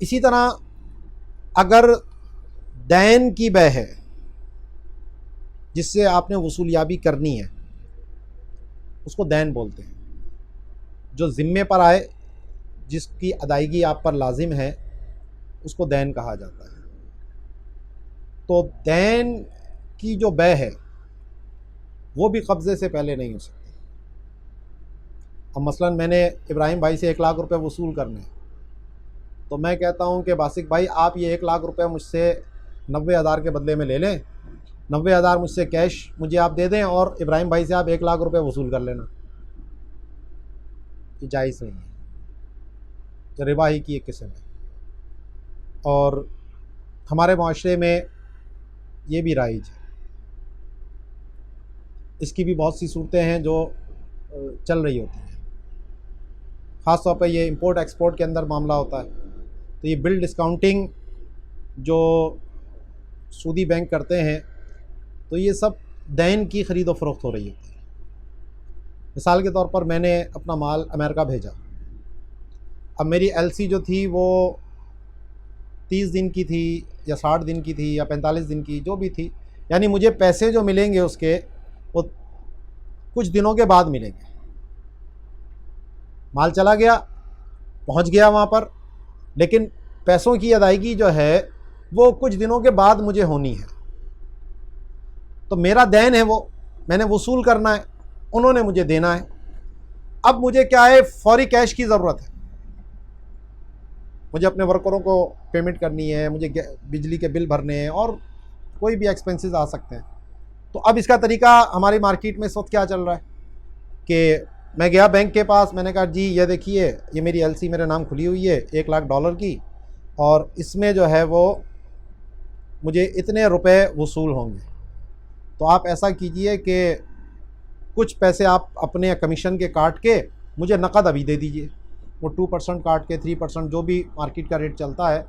اسی طرح اگر دین کی بے ہے جس سے آپ نے وصولیابی کرنی ہے اس کو دین بولتے ہیں. جو ذمے پر آئے جس کی ادائیگی آپ پر لازم ہے اس کو دین کہا جاتا ہے. تو دین کی جو بے ہے وہ بھی قبضے سے پہلے نہیں ہو سکتی. اب مثلا میں نے ابراہیم بھائی سے 1,00,000 روپے وصول کرنے ہیں تو میں کہتا ہوں کہ باسق بھائی آپ یہ 1,00,000 روپے مجھ سے 90,000 کے بدلے میں لے لیں, 90,000 مجھ سے کیش مجھے آپ دے دیں اور ابراہیم بھائی سے آپ 1,00,000 روپے وصول کر لینا. یہ جائز نہیں ہے, جو ربا ہی کی ایک قسم ہے. اور ہمارے معاشرے میں یہ بھی رائج ہے, اس کی بھی بہت سی صورتیں ہیں جو چل رہی ہوتی ہیں. خاص طور پہ یہ امپورٹ ایکسپورٹ کے اندر معاملہ ہوتا ہے. تو یہ بل ڈسکاؤنٹنگ جو سودی بینک کرتے ہیں تو یہ سب دین کی خرید و فروخت ہو رہی ہوتی ہے. مثال کے طور پر میں نے اپنا مال امریکہ بھیجا. اب میری ایل سی جو تھی وہ 30 دن کی تھی یا 60 دن کی تھی یا 45 دن کی جو بھی تھی, یعنی مجھے پیسے جو ملیں گے اس کے وہ کچھ دنوں کے بعد ملیں گے. مال چلا گیا, پہنچ گیا وہاں پر, لیکن پیسوں کی ادائیگی جو ہے وہ کچھ دنوں کے بعد مجھے ہونی ہے. تو میرا دین ہے وہ میں نے وصول کرنا ہے, انہوں نے مجھے دینا ہے. اب مجھے کیا ہے, فوری کیش کی ضرورت ہے. مجھے اپنے ورکروں کو پیمنٹ کرنی ہے, مجھے بجلی کے بل بھرنے ہیں اور کوئی بھی ایکسپنسز آ سکتے ہیں. تو اب اس کا طریقہ ہماری مارکیٹ میں اس وقت کیا چل رہا ہے کہ میں گیا بینک کے پاس, میں نے کہا جی یہ دیکھیے یہ میری ایل سی میرے نام کھلی ہوئی ہے $1,00,000 کی, اور اس میں جو ہے وہ مجھے اتنے روپے وصول ہوں گے. تو آپ ایسا کیجئے کہ کچھ پیسے آپ اپنے کمیشن کے کاٹ کے مجھے نقد ابھی دے دیجئے. وہ 2% کاٹ کے 3% جو بھی مارکیٹ کا ریٹ چلتا ہے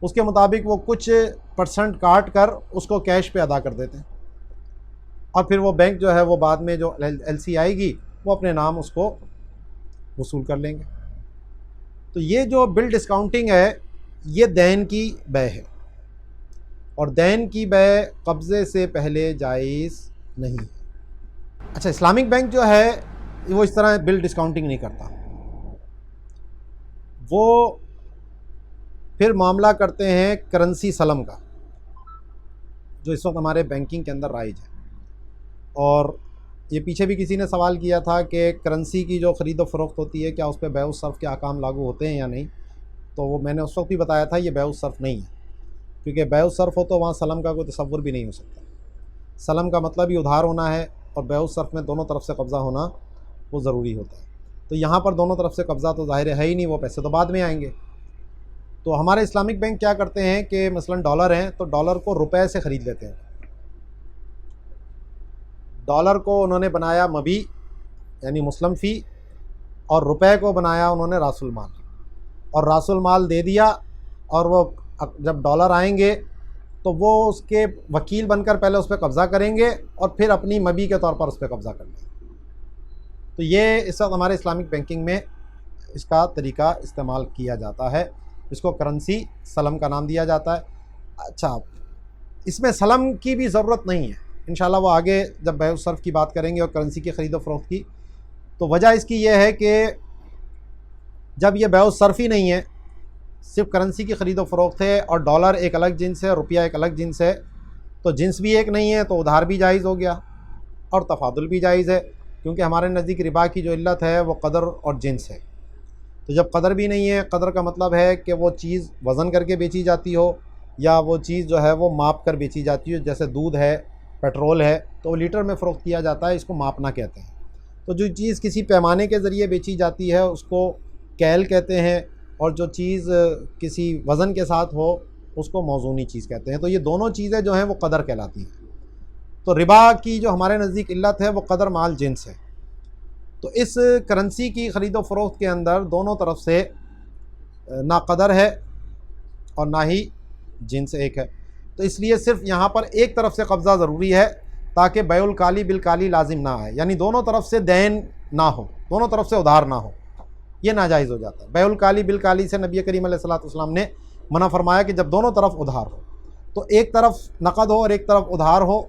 اس کے مطابق وہ کچھ % کاٹ کر اس کو کیش پہ ادا کر دیتے ہیں, اور پھر وہ بینک جو ہے وہ بعد میں جو ایل سی آئے گی وہ اپنے نام اس کو وصول کر لیں گے. تو یہ جو بل ڈسکاؤنٹنگ ہے یہ دین کی بے ہے, اور دین کی بے قبضے سے پہلے جائز نہیں ہے. اچھا, اسلامک بینک جو ہے وہ اس طرح بل ڈسکاؤنٹنگ نہیں کرتا. وہ پھر معاملہ کرتے ہیں کرنسی سلم کا, جو اس وقت ہمارے بینکنگ کے اندر رائج ہے. اور یہ پیچھے بھی کسی نے سوال کیا تھا کہ کرنسی کی جو خرید و فروخت ہوتی ہے کیا اس پہ بیع الصرف کے احکام لاگو ہوتے ہیں یا نہیں. تو وہ میں نے اس وقت بھی بتایا تھا یہ بیع الصرف نہیں ہے, کیونکہ بیع الصرف ہو تو وہاں سلم کا کوئی تصور بھی نہیں ہو سکتا. سلم کا مطلب ہی ادھار ہونا ہے, اور بیع الصرف میں دونوں طرف سے قبضہ ہونا وہ ضروری ہوتا ہے. تو یہاں پر دونوں طرف سے قبضہ تو ظاہر ہے ہی نہیں, وہ پیسے تو بعد میں آئیں گے. تو ہمارے اسلامک بینک کیا کرتے ہیں کہ مثلا ڈالر ہیں تو ڈالر کو روپے سے خرید لیتے ہیں. ڈالر کو انہوں نے بنایا مبی یعنی مسلم فی, اور روپے کو بنایا انہوں نے راس المال, اور راس المال دے دیا, اور وہ جب ڈالر آئیں گے تو وہ اس کے وکیل بن کر پہلے اس پہ قبضہ کریں گے اور پھر اپنی مبی کے طور پر اس پہ قبضہ کر لیں گے. تو یہ اس وقت ہمارے اسلامک بینکنگ میں اس کا طریقہ استعمال کیا جاتا ہے, اس کو کرنسی سلم کا نام دیا جاتا ہے. اچھا, اس میں سلم کی بھی ضرورت نہیں ہے, انشاءاللہ وہ آگے جب بیع الصرف کی بات کریں گے اور کرنسی کی خرید و فروخت کی, تو وجہ اس کی یہ ہے کہ جب یہ بیع الصرف ہی نہیں ہے, صرف کرنسی کی خرید و فروخت ہے, اور ڈالر ایک الگ جنس ہے, روپیہ ایک الگ جنس ہے, تو جنس بھی ایک نہیں ہے تو ادھار بھی جائز ہو گیا اور تفاضل بھی جائز ہے, کیونکہ ہمارے نزدیک ربا کی جو علت ہے وہ قدر اور جنس ہے. تو جب قدر بھی نہیں ہے, قدر کا مطلب ہے کہ وہ چیز وزن کر کے بیچی جاتی ہو یا وہ چیز جو ہے وہ ماپ کر بیچی جاتی ہو, جیسے دودھ ہے, پیٹرول ہے, تو وہ لیٹر میں فروخت کیا جاتا ہے, اس کو ماپنا کہتے ہیں. تو جو چیز کسی پیمانے کے ذریعے بیچی جاتی ہے اس کو کیل کہتے ہیں, اور جو چیز کسی وزن کے ساتھ ہو اس کو موزونی چیز کہتے ہیں. تو یہ دونوں چیزیں جو ہیں وہ قدر کہلاتی ہیں. تو ربا کی جو ہمارے نزدیک علت ہے وہ قدر مال جنس ہے. تو اس کرنسی کی خرید و فروخت کے اندر دونوں طرف سے نہ قدر ہے اور نہ ہی جنس ایک ہے. تو اس لیے صرف یہاں پر ایک طرف سے قبضہ ضروری ہے تاکہ بیع الکالی بالکالی لازم نہ آئے, یعنی دونوں طرف سے دین نہ ہو, دونوں طرف سے ادھار نہ ہو, یہ ناجائز ہو جاتا ہے. بیع الکالی بالکالی سے نبی کریم علیہ الصلوۃ والسلام نے منع فرمایا کہ جب دونوں طرف ادھار ہو، تو ایک طرف نقد ہو اور ایک طرف ادھار ہو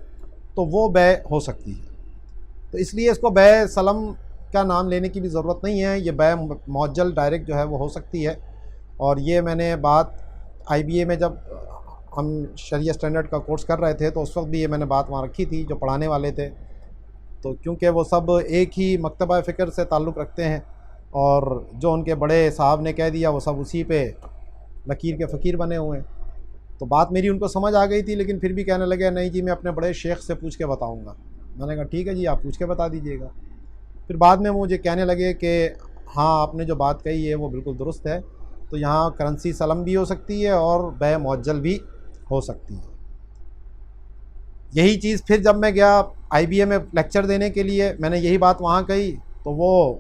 تو وہ بے ہو سکتی ہے۔ تو اس لیے اس کو بے سلم کا نام لینے کی بھی ضرورت نہیں ہے، یہ بے معجل ڈائریکٹ جو ہے وہ ہو سکتی ہے۔ اور یہ میں نے بات آئی بی اے میں جب ہم شریعہ اسٹینڈرڈ کا کورس کر رہے تھے تو اس وقت بھی یہ میں نے بات وہاں رکھی تھی، جو پڑھانے والے تھے، تو کیونکہ وہ سب ایک ہی مکتبہ فکر سے تعلق رکھتے ہیں، اور جو ان کے بڑے صاحب نے کہہ دیا وہ سب اسی پہ لکیر کے فقیر بنے ہوئے ہیں۔ تو بات میری ان کو سمجھ آ گئی تھی، لیکن پھر بھی کہنے لگے نہیں جی میں اپنے بڑے شیخ سے پوچھ کے بتاؤں گا۔ میں نے کہا ٹھیک ہے جی آپ پوچھ کے بتا دیجیے گا۔ پھر بعد میں مجھے کہنے لگے کہ ہاں آپ نے جو بات کہی ہے وہ بالکل درست ہے، تو یہاں کرنسی سلم بھی ہو سکتی ہے اور بے معجل بھی ہو سکتی ہے۔ یہی چیز پھر جب میں گیا آئی بی اے میں لیکچر دینے کے لیے، میں نے یہی بات وہاں کہی تو وہ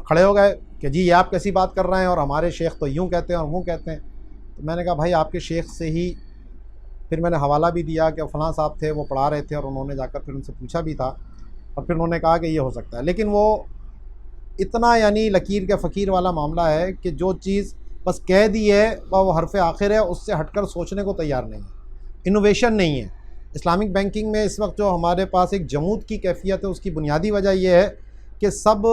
کھڑے ہو گئے کہ جی یہ آپ کیسی بات کر رہے ہیں، اور ہمارے شیخ تو یوں کہتے ہیں اور وہ کہتے ہیں۔ تو میں نے کہا بھائی آپ کے شیخ سے ہی، پھر میں نے حوالہ بھی دیا کہ فلاں صاحب تھے وہ پڑھا رہے تھے اور انہوں نے جا کر پھر ان سے پوچھا بھی تھا، اور پھر انہوں نے کہا کہ یہ ہو سکتا ہے۔ لیکن وہ اتنا یعنی لکیر کے فقیر والا معاملہ ہے کہ جو چیز بس کہہ دی ہے وہ حرف آخر ہے، اس سے ہٹ کر سوچنے کو تیار نہیں ہے، انوویشن نہیں ہے۔ اسلامک بینکنگ میں اس وقت جو ہمارے پاس ایک جمود کی کیفیت ہے، اس کی بنیادی وجہ یہ ہے کہ سب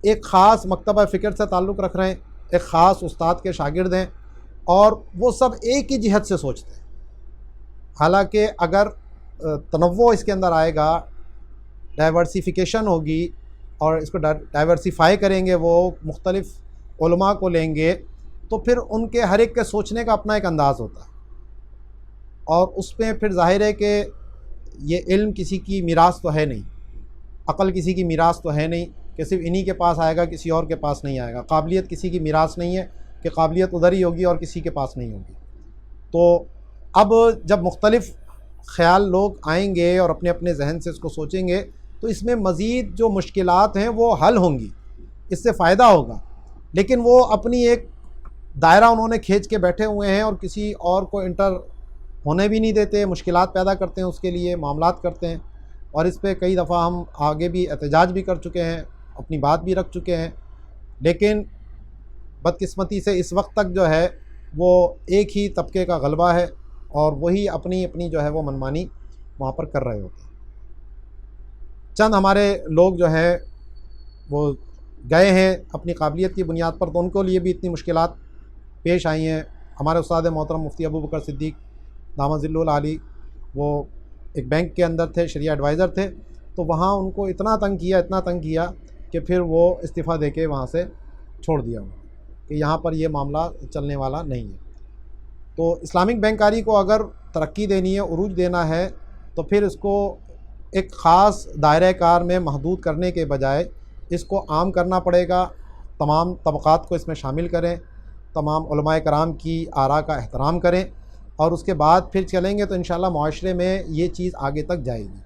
ایک خاص مکتبہ فکر سے تعلق رکھ رہے ہیں، ایک خاص استاد کے شاگرد ہیں، اور وہ سب ایک ہی جہت سے سوچتے ہیں۔ حالانکہ اگر تنوع اس کے اندر آئے گا، ڈائیورسیفیکیشن ہوگی، اور اس کو ڈائیورسیفائی کریں گے، وہ مختلف علماء کو لیں گے، تو پھر ان کے ہر ایک کے سوچنے کا اپنا ایک انداز ہوتا ہے، اور اس میں پھر ظاہر ہے کہ یہ علم کسی کی میراث تو ہے نہیں، عقل کسی کی میراث تو ہے نہیں کہ صرف انہی کے پاس آئے گا، کسی اور کے پاس نہیں آئے گا۔ قابلیت کسی کی میراث نہیں ہے کہ قابلیت ادھر ہی ہوگی اور کسی کے پاس نہیں ہوگی۔ تو اب جب مختلف خیال لوگ آئیں گے اور اپنے اپنے ذہن سے اس کو سوچیں گے، تو اس میں مزید جو مشکلات ہیں وہ حل ہوں گی، اس سے فائدہ ہوگا، لیکن وہ اپنی ایک دائرہ انہوں نے کھینچ کے بیٹھے ہوئے ہیں اور کسی اور کو انٹر ہونے بھی نہیں دیتے، مشکلات پیدا کرتے ہیں، اس کے لیے معاملات کرتے ہیں، اور اس پہ کئی دفعہ ہم آگے بھی احتجاج بھی کر چکے ہیں، اپنی بات بھی رکھ چکے ہیں، لیکن بدقسمتی سے اس وقت تک جو ہے وہ ایک ہی طبقے کا غلبہ ہے، اور وہی اپنی اپنی جو ہے وہ منمانی وہاں پر کر رہے ہوتے ہیں۔ چند ہمارے لوگ جو ہیں وہ گئے ہیں اپنی قابلیت کی بنیاد پر، تو ان کے لیے بھی اتنی مشکلات پیش آئی ہیں۔ ہمارے استاد محترم مفتی ابو بکر صدیق دامت ظلہ العالی، وہ ایک بینک کے اندر تھے، شریعہ ایڈوائزر تھے، تو وہاں ان کو اتنا تنگ کیا کہ پھر وہ استعفیٰ دے کے وہاں سے چھوڑ دیا انہوں نے کہ یہاں پر یہ معاملہ چلنے والا نہیں ہے۔ تو اسلامک بینکاری کو اگر ترقی دینی ہے، عروج دینا ہے، تو پھر اس کو ایک خاص دائرہ کار میں محدود کرنے کے بجائے اس کو عام کرنا پڑے گا، تمام طبقات کو اس میں شامل کریں، تمام علماء کرام کی آراء کا احترام کریں، اور اس کے بعد پھر چلیں گے تو انشاءاللہ معاشرے میں یہ چیز آگے تک جائے گی۔